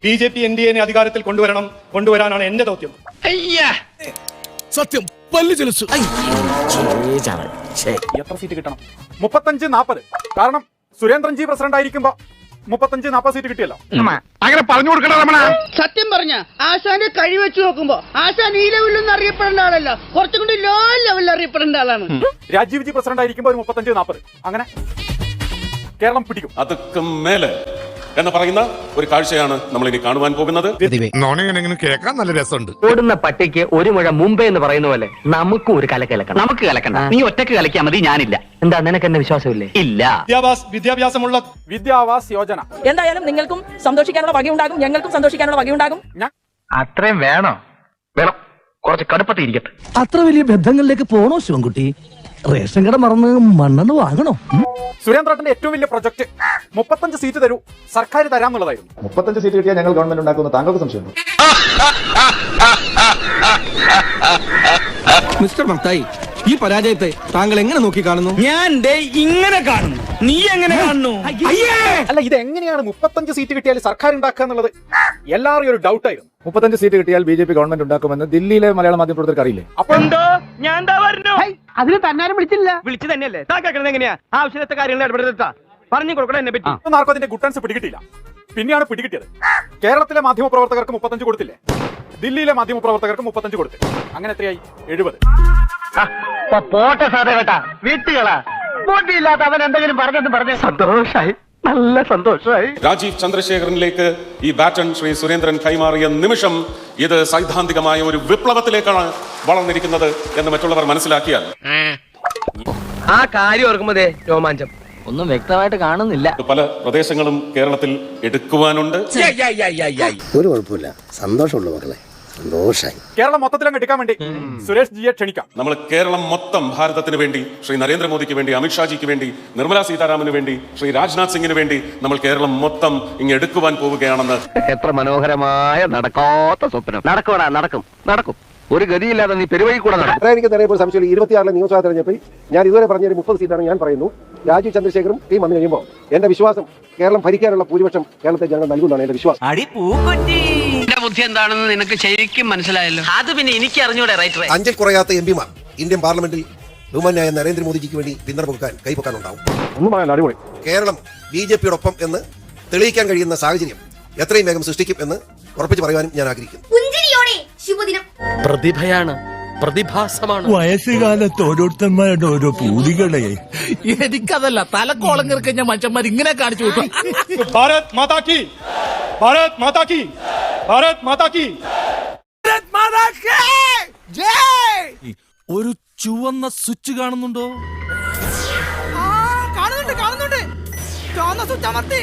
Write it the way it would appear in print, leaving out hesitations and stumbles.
BJP NDA അധികാരത്തിൽ കൊണ്ടുവരാനാണ് എന്റെ ദൗത്യം. സത്യം പല്ല് ചലിച്ചു. എത്ര സീറ്റ് കിട്ടണം? 35-40. കാരണം സുരേന്ദ്രൻജി പ്രസിഡന്റ് ആയിരിക്കുമ്പോ 35-40 സീറ്റ് കിട്ടിയല്ലോ. അങ്ങനെ പറഞ്ഞു കൊടുക്കണം. സത്യം പറഞ്ഞ ആശാന്റെ കഴിവെച്ച് നോക്കുമ്പോ ആശാൻ ഈ ലെവലിലൊന്നും അറിയപ്പെടേണ്ട ആളല്ല, കുറച്ചും കൂടി ലോ ലെവലിൽ അറിയപ്പെടേണ്ട ആളാണ്. രാജീവ് ജി പ്രസിഡന്റ് ആയിരിക്കുമ്പോ ഒരു 35-40 അങ്ങനെ കേരളം പിടിക്കും. അതൊക്കെ മേലെ എന്ന് പറയുന്ന ഒരു കാഴ്ചയാണ് നമ്മൾ ഇനി കാണുവാൻ പോകുന്നത്. കേൾക്കാൻ നല്ല രസമുണ്ട്. ഓടുന്ന പട്ടിക്ക് ഒരു മുഴ മുമ്പേ എന്ന് പറയുന്ന പോലെ നമുക്കും ഒരു കലക്കണം. നമുക്ക് കലക്കണ്ട, നീ ഒറ്റക്ക് കലക്കിയാൽ മതി, ഞാനില്ല. എന്താ നിനക്ക് എന്നെ വിശ്വാസമില്ലേ? ഇല്ല. വിദ്യാഭ്യാസമുള്ള വിദ്യാവാസ് യോജന എന്തായാലും നിങ്ങൾക്കും സന്തോഷിക്കാനുള്ള വകയുണ്ടാകും, ഞങ്ങൾക്കും സന്തോഷിക്കാനുള്ള വകയുണ്ടാകും. അത്രയും വേണോ? വേണം, കുറച്ച് കടുപ്പത്തിരിക്കട്ടെ. അത്ര വലിയ ബന്ധങ്ങളിലേക്ക് പോണോ ശിവൻകുട്ടി? റേഷൻ കട മറന്ന് മണ്ണെന്ന് വാങ്ങണോ? സുരേന്ദ്രന്റെ ഏറ്റവും വലിയ പ്രൊജക്ട് 35 സീറ്റ് തരൂ, സർക്കാർ തരാന്നുള്ളതായിരുന്നു. 35 സീറ്റ് കിട്ടിയാൽ ഞങ്ങൾ ഗവൺമെന്റ് ഉണ്ടാക്കുന്ന താങ്കൾക്ക് സംശയമുണ്ടോ? മിസ്റ്റർ മത്തായി, ഈ പരാജയത്തെ താങ്കൾ എങ്ങനെ നോക്കി കാണുന്നു? ഞാൻ ഇങ്ങനെ കാണുന്നു, നീ എങ്ങനെ കാണുന്നു? അല്ല, ഇത് എങ്ങനെയാണ് 35 സീറ്റ് കിട്ടിയാൽ സർക്കാർ ഉണ്ടാക്കുക എന്നുള്ളത് എല്ലാവരും ഒരു ഡൗട്ട് ആയിരുന്നു. 35 സീറ്റ് കിട്ടിയാൽ BJP ഗവൺമെന്റ് ഉണ്ടാക്കുമെന്ന് ദില്ലിയിലെ മലയാള മാധ്യമപ്രവർത്തകർക്ക് അറിയില്ലേ? അപ്പൊ എന്തോ ഞാൻ അതിന് തന്നാരും വിളിച്ചില്ല. വിളിച്ചു തന്നെയല്ലേ താക്കുന്നത്? എങ്ങനെയാ ആവശ്യത്തെ കാര്യങ്ങൾ ഇടപെടുത്താ പറഞ്ഞു കൊടുക്കണം എന്നെ പറ്റി. ആർക്കും അതിന്റെ ഗുട്ടൻസ് പിടികിട്ടിയില്ല. പിന്നെയാണ് പിടികിട്ടിയത്. കേരളത്തിലെ മാധ്യമപ്രവർത്തകർക്ക് 35 കൊടുത്തില്ലേ, ദില്ലിയിലെ മാധ്യമപ്രവർത്തകർക്ക് 35 കൊടുത്തു. അങ്ങനെ എത്രയായി? 70. പോട്ടെ സാറേ കേട്ടാ, വീട്ടുകളാ ബോട്ടിയില്ലാത്ത അവൻ എന്തെങ്കിലും പറഞ്ഞു. സന്തോഷായി, നല്ല സന്തോഷമായി. രാജീവ് ചന്ദ്രശേഖരനിലേക്ക് ഈ ബാറ്റൺ ശ്രീ സുരേന്ദ്രൻ കൈമാറിയ നിമിഷം ഇത് സൈദ്ധാന്തികമായ ഒരു വിപ്ലവത്തിലേക്കാണ് വളർന്നിരിക്കുന്നത് എന്ന് മറ്റുള്ളവർ മനസ്സിലാക്കിയാൽ ആ കാര്യം ഓർക്കുമ്പോഴേ രോമാഞ്ചം. ഒന്നും വ്യക്തമായിട്ട് കാണുന്നില്ല. പല പ്രദേശങ്ങളും കേരളത്തിൽ എടുക്കുവാനുണ്ട്. ഒരു കുഴപ്പമില്ല, സന്തോഷമുള്ള മക്കളെ, സന്തോഷായി. കേരളം മൊത്തത്തിലങ്ങ് എടുക്കാൻ വേണ്ടി സുരേഷ് ജിയെ ക്ഷണിക്കാം. നമ്മൾ കേരളം മൊത്തം ഭാരതത്തിന് വേണ്ടി, ശ്രീ നരേന്ദ്രമോദിക്ക് വേണ്ടി, അമിത്ഷാജിക്ക് വേണ്ടി, നിർമ്മലാ സീതാരാമന് വേണ്ടി, ശ്രീ രാജ്നാഥ് സിംഗിന് വേണ്ടി നമ്മൾ കേരളം മൊത്തം ഇങ്ങ് എടുക്കുവാൻ പോവുകയാണെന്ന്. എത്ര മനോഹരമായ നടക്കാത്ത സ്വപ്നം. നടക്കും. ഒരു ഗതിയില്ലാതെ നീ പെരുവഴി കൂടെ നടക്കും. എനിക്ക് തെരഞ്ഞെടുപ്പ് സംശയം 26 നിയമസഭാ തെരഞ്ഞെടുപ്പിൽ ഞാൻ ഇതുവരെ പറഞ്ഞൊരു 30 സീറ്റാണ് ഞാൻ പറയുന്നു. രാജീവ് ചന്ദ്രശേഖറും ടീം വന്നു കഴിയുമ്പോൾ എന്റെ വിശ്വാസം കേരളം ഭരിക്കാനുള്ള ഭൂരിപക്ഷം കേരളത്തെ ജനങ്ങൾ നൽകുന്നതാണ് എന്റെ വിശ്വാസം. ബുദ്ധി എന്താണെന്ന് നിനക്ക് ശരിക്കും മനസ്സിലായല്ലോ. അത് പിന്നെ എനിക്ക് അറിഞ്ഞൂടെ റൈറ്ററെ. 5 കുറയാത്ത MP-മാർ ഇന്ത്യൻ പാർലമെന്റിൽ ബഹുമാന്യായ നരേന്ദ്രമോദിജിക്ക് വേണ്ടി പിന്തുണ കൊടുക്കാൻ കൈപ്പൊക്കാനുണ്ടാവും. ഒന്നും പറയാൻ അടിപൊളി. കേരളം BJP-യോടൊപ്പം എന്ന് തെളിയിക്കാൻ കഴിയുന്ന സാഹചര്യം എത്രയും വേഗം സൃഷ്ടിക്കും എന്ന് ഉറപ്പിച്ച് പറയാനും ഞാൻ ആഗ്രഹിക്കുന്നു. പ്രതിഭയാണ്, പ്രതിഭാസമാണ്. വയസ്സുകാലത്ത് ഓരോരുത്തന്മാരുടെ ഓരോ പൂതികളെ എനിക്കതല്ല, തലക്കോളം കിറക്കഞ്ഞ മനുഷ്യന്മാർ ഇങ്ങനെ കാണിച്ചു വിട്ടു. ഭാരത് മാതാ കി, ഭാരത് മാതാ കി, ഭാരത് മാതാ കി. ഒരു ചുവന്ന സ്വിച്ച് കാണുന്നുണ്ടോ? കാണുന്നുണ്ട്. ചുവന്ന സ്വിച്ച് അമർത്തി.